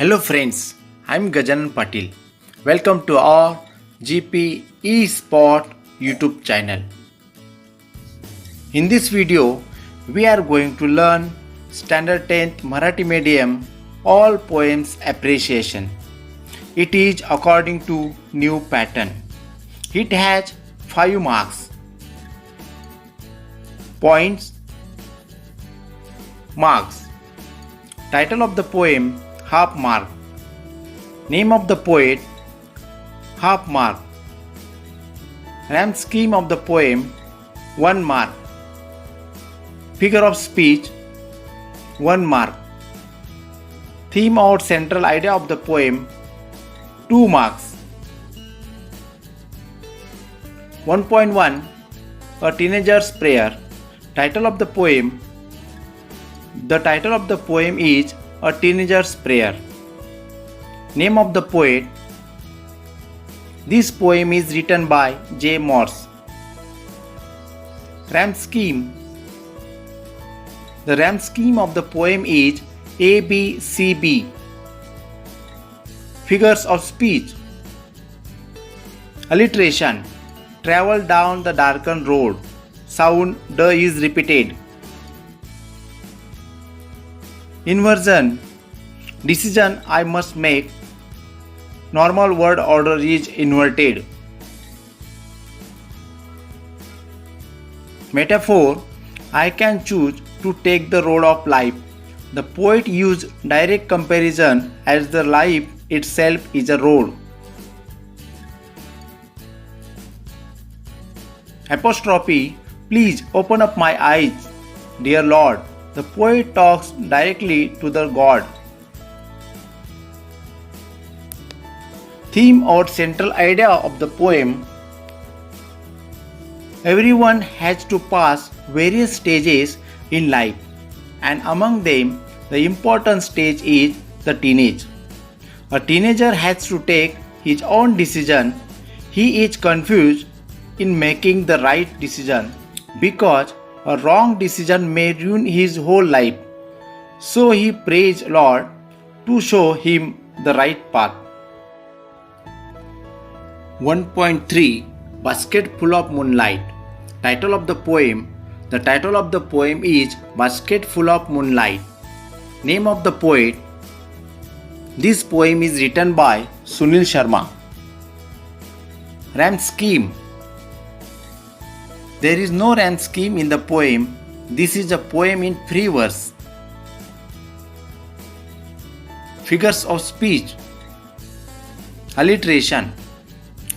Hello friends, I'm Gajanan Patil. Welcome to our GP eSport YouTube channel. In this video, we are going to learn Standard 10th Marathi Medium All Poems Appreciation. It is according to new pattern. It has 5 marks. Points. Marks. Title of the poem, half mark. Name of the poet, half mark. Rhyme scheme of the poem, 1 mark. Figure of speech, 1 mark. Theme or central idea of the poem, 2 marks. 1.1 A Teenager's Prayer. Title of the poem. The title of the poem is A Teenager's Prayer. Name of the poet. This poem is written by J. Morse. Rhyme scheme. The rhyme scheme of the poem is ABCB. Figures of speech. Alliteration. Travel down the darkened road. Sound D is repeated. Inversion. Decision I must make. Normal word order is inverted. Metaphor. I can choose to take the road of life. The poet used direct comparison as the life itself is a road. Apostrophe. Please open up my eyes, dear Lord. The poet talks directly to the God. Theme or central idea of the poem. Everyone has to pass various stages in life, and among them, the important stage is the teenage. A teenager has to take his own decision. He is confused in making the right decision because a wrong decision may ruin his whole life. So he prays Lord to show him the right path. 1.3 Basket Full of Moonlight. Title of the poem. The title of the poem is Basket Full of Moonlight. Name of the poet. This poem is written by Sunil Sharma. Rhyme scheme. There is no rhyme scheme in the poem. This is a poem in free verse. Figures of speech. Alliteration.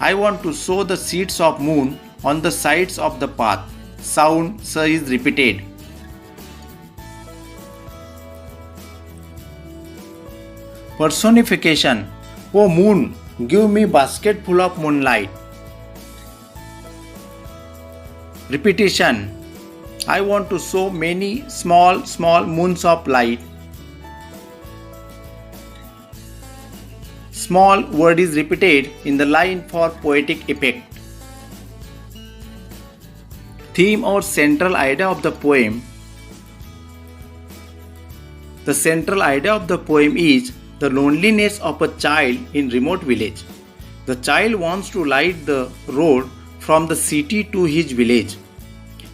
I want to sow the seeds of moon on the sides of the path. Sound S is repeated. Personification. O moon, give me basket full of moonlight. Repetition. I want to sow many small moons of light. Small word is repeated in the line for poetic effect. Theme or central idea of the poem. The central idea of the poem is the loneliness of a child in remote village. The child wants to light the road from the city to his village.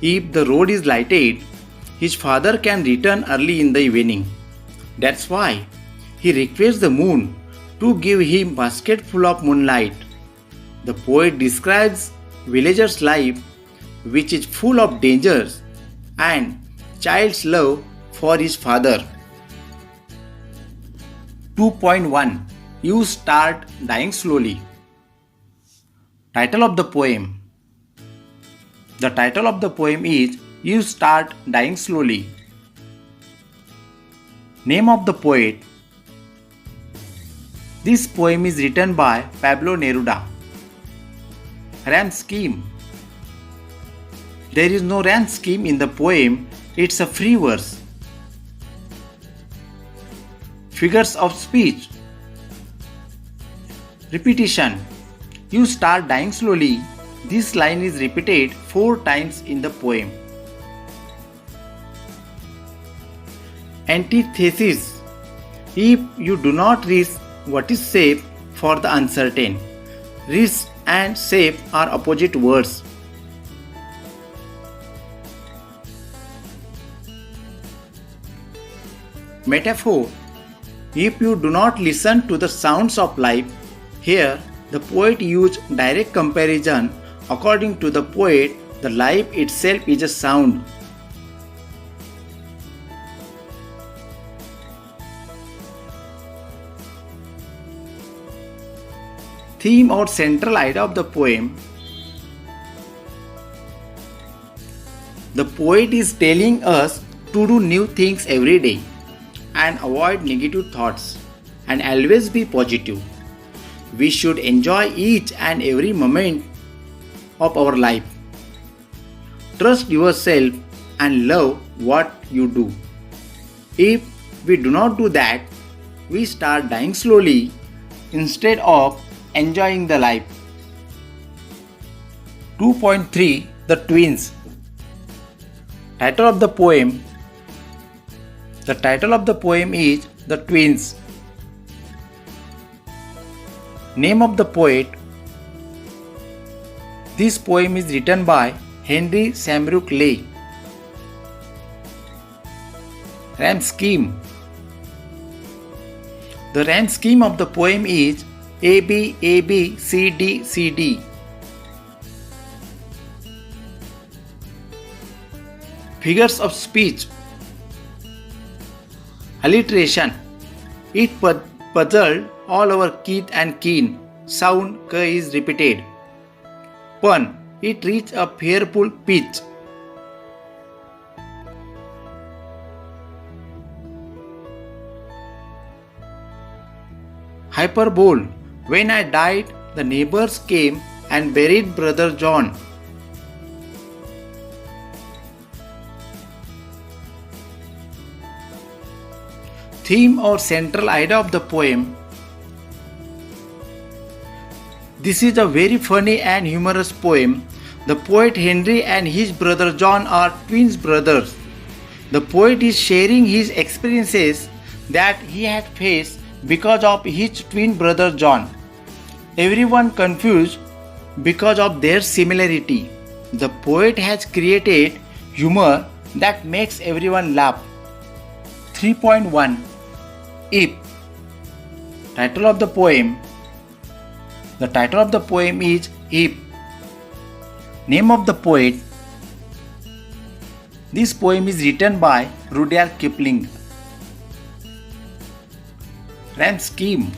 If the road is lighted, his father can return early in the evening. That's why he requests the moon to give him basket full of moonlight. The poet describes villager's life, which is full of dangers, and child's love for his father. 2.1 You Start Dying Slowly. Title of the poem. The title of the poem is You Start Dying Slowly. Name of the poet. This poem is written by Pablo Neruda. Rhyme scheme. There is no rhyme scheme in the poem. It's a free verse. Figures of speech. Repetition. You start dying slowly. This line is repeated 4 times in the poem. Antithesis. If you do not risk what is safe for the uncertain. Risk and safe are opposite words. Metaphor. If you do not listen to the sounds of life, here the poet used direct comparison. According to the poet, the life itself is a sound. Theme or central idea of the poem. The poet is telling us to do new things every day and avoid negative thoughts and always be positive. We should enjoy each and every moment of our life. Trust yourself and love what you do. If we do not do that, we start dying slowly instead of enjoying the life. 2.3 The Twins. Title of the poem. The title of the poem is The Twins. Name of the poet. This poem is written by Henry Shamrock Leigh. Rhyme scheme. The rhyme scheme of the poem is A B A B C D C D. Figures of speech. Alliteration. It puzzled all our kith and kin. Sound k is repeated. Pun. It reached a fearful pitch. Hyperbole. When I died, the neighbors came and buried Brother John. Theme or central idea of the poem. This is a very funny and humorous poem. The poet Henry and his brother John are twin brothers. The poet is sharing his experiences that he had faced because of his twin brother John. Everyone confused because of their similarity. The poet has created humor that makes everyone laugh. 3.1 If. Title of the poem. The title of the poem is If. Name of the poet. This poem is written by Rudyard Kipling. Rhyme scheme.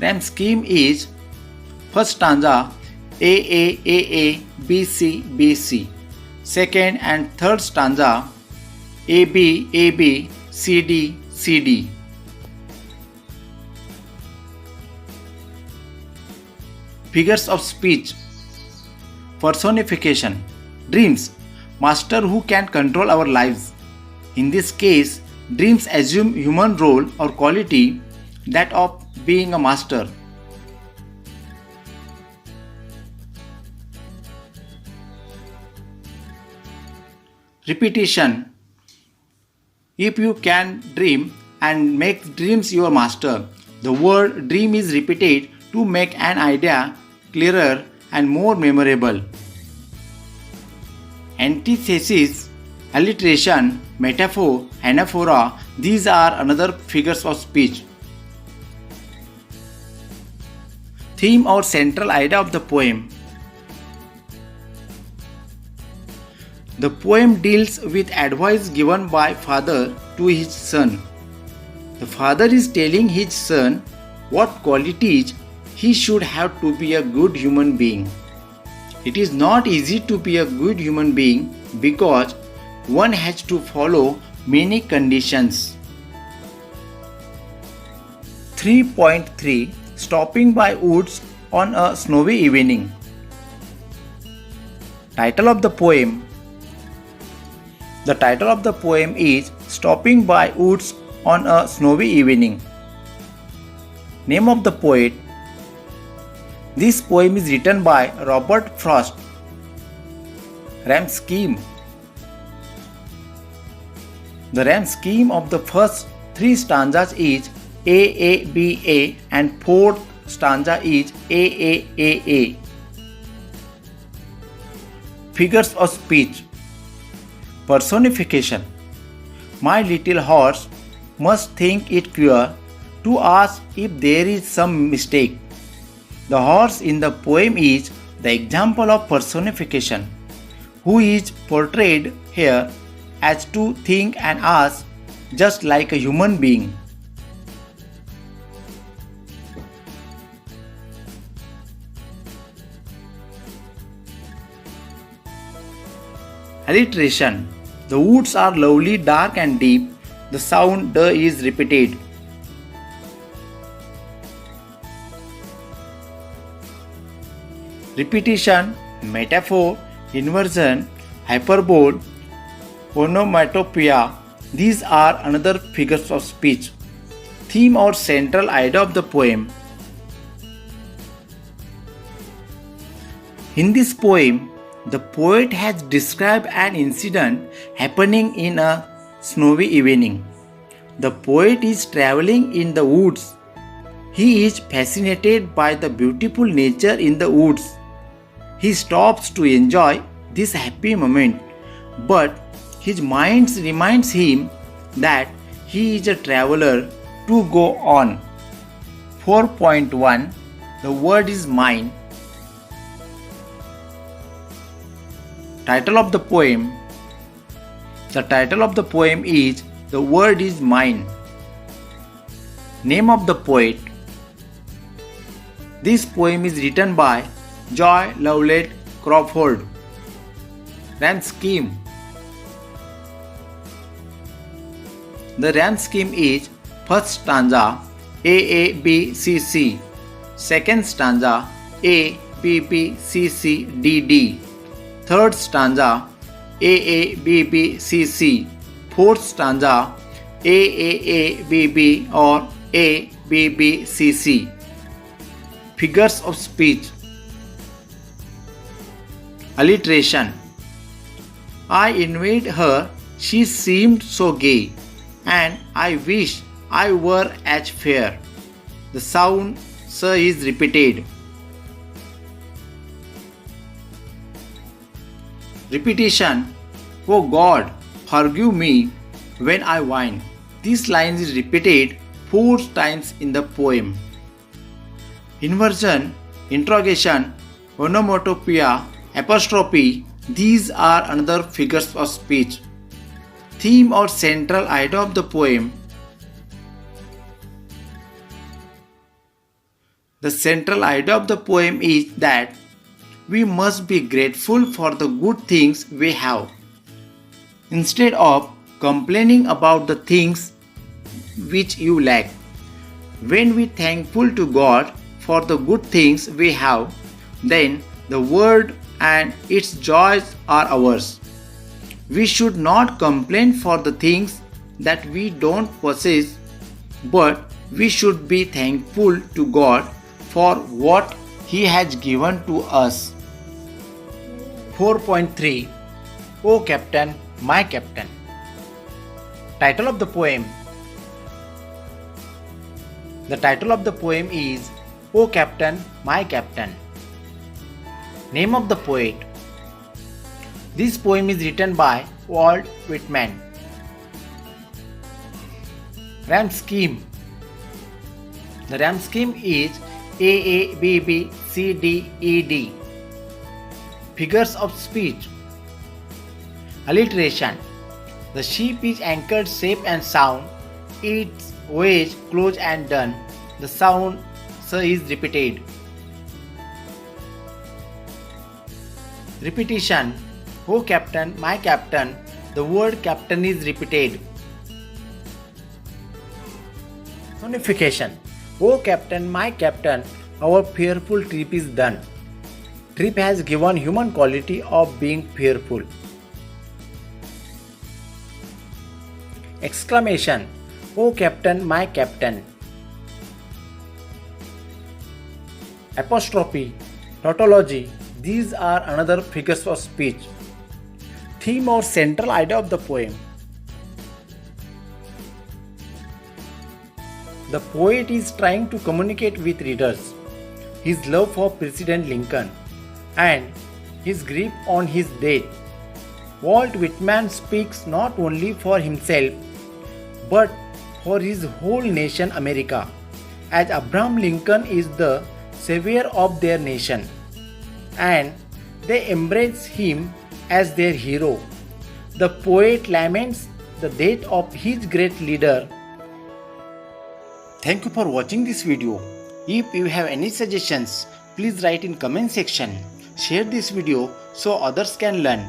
Rhyme scheme is first stanza A B C. Second and third stanza A B C D. Figures of speech. Personification. Dreams. Master who can control our lives. In this case, dreams assume human role or quality, that of being a master. Repetition. If you can dream and make dreams your master, the word dream is repeated to make an idea clearer and more memorable. Antithesis, alliteration, metaphor, anaphora, these are another figures of speech. Theme or central idea of the poem. The poem deals with advice given by father to his son. The father is telling his son what qualities he should have to be a good human being. It is not easy to be a good human being because one has to follow many conditions. 3.3 Stopping by woods on a snowy evening. Title of the poem. The title of the poem is Stopping by Woods on a Snowy Evening. Name of the poet. This poem is written by Robert Frost. Rhyme scheme. The rhyme scheme of the first three stanzas is AABA and fourth stanza is AAAA. Figures of speech. Personification. My little horse must think it queer to ask if there is some mistake. The horse in the poem is the example of personification, who is portrayed here as to think and ask just like a human being. Alliteration. The woods are lovely, dark and deep. The sound D is repeated. Repetition, metaphor, inversion, hyperbole, onomatopoeia. These are another figures of speech. Theme or central idea of the poem. In this poem, the poet has described an incident happening in a snowy evening. The poet is traveling in the woods. He is fascinated by the beautiful nature in the woods. He stops to enjoy this happy moment, but his mind reminds him that he is a traveler to go on. 4.1. The word is mine. Title of the poem. The title of the poem is The Word is Mine. Name of the poet. This poem is written by Joy Lovelace Crawford. Rhyme scheme. The rhyme scheme is first stanza A A B C C, second stanza A B B C C D D, third stanza A A B B C C, fourth stanza A A A B B or A B B C C. Figures of speech. Alliteration. I envied her, she seemed so gay, and I wish I were as fair. The sound S is repeated. Repetition. Oh God, forgive me when I whine. This line is repeated 4 times in the poem. Inversion, interrogation, onomatopoeia, apostrophe. These are another figures of speech. Theme or central idea of the poem. The central idea of the poem is that we must be grateful for the good things we have, instead of complaining about the things which you lack. When we thankful to God for the good things we have, then the world and its joys are ours. We should not complain for the things that we don't possess, but we should be thankful to God for what He has given to us. 4.3. O Captain, My Captain. Title of the poem. The title of the poem is O Captain, My Captain. Name of the poet. This poem is written by Walt Whitman. Rhyme scheme. The rhyme scheme is A A B B C D E D. Figures of speech. Alliteration. The ship is anchored safe and sound, its voyage close and done. The sound S is repeated. Repetition. O Captain, My Captain. The word captain is repeated. Personification. O Captain, My Captain. Our fearful trip is done. Trip has given human quality of being fearful. Exclamation. O Captain, My Captain. Apostrophe. Tautology. These are another figures of speech. Theme or central idea of the poem. the poet is trying to communicate with readers his love for President Lincoln and his grief on his death. Walt Whitman speaks not only for himself but for his whole nation America, as Abraham Lincoln is the savior of their nation, and they embrace him as their hero. The poet laments the death of his great leader. Thank you for watching this video. If you have any suggestions, please write in comment section. Share this video so others can learn.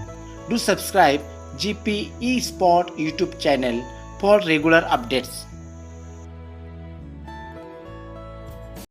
Do subscribe GP eSport YouTube channel for regular updates.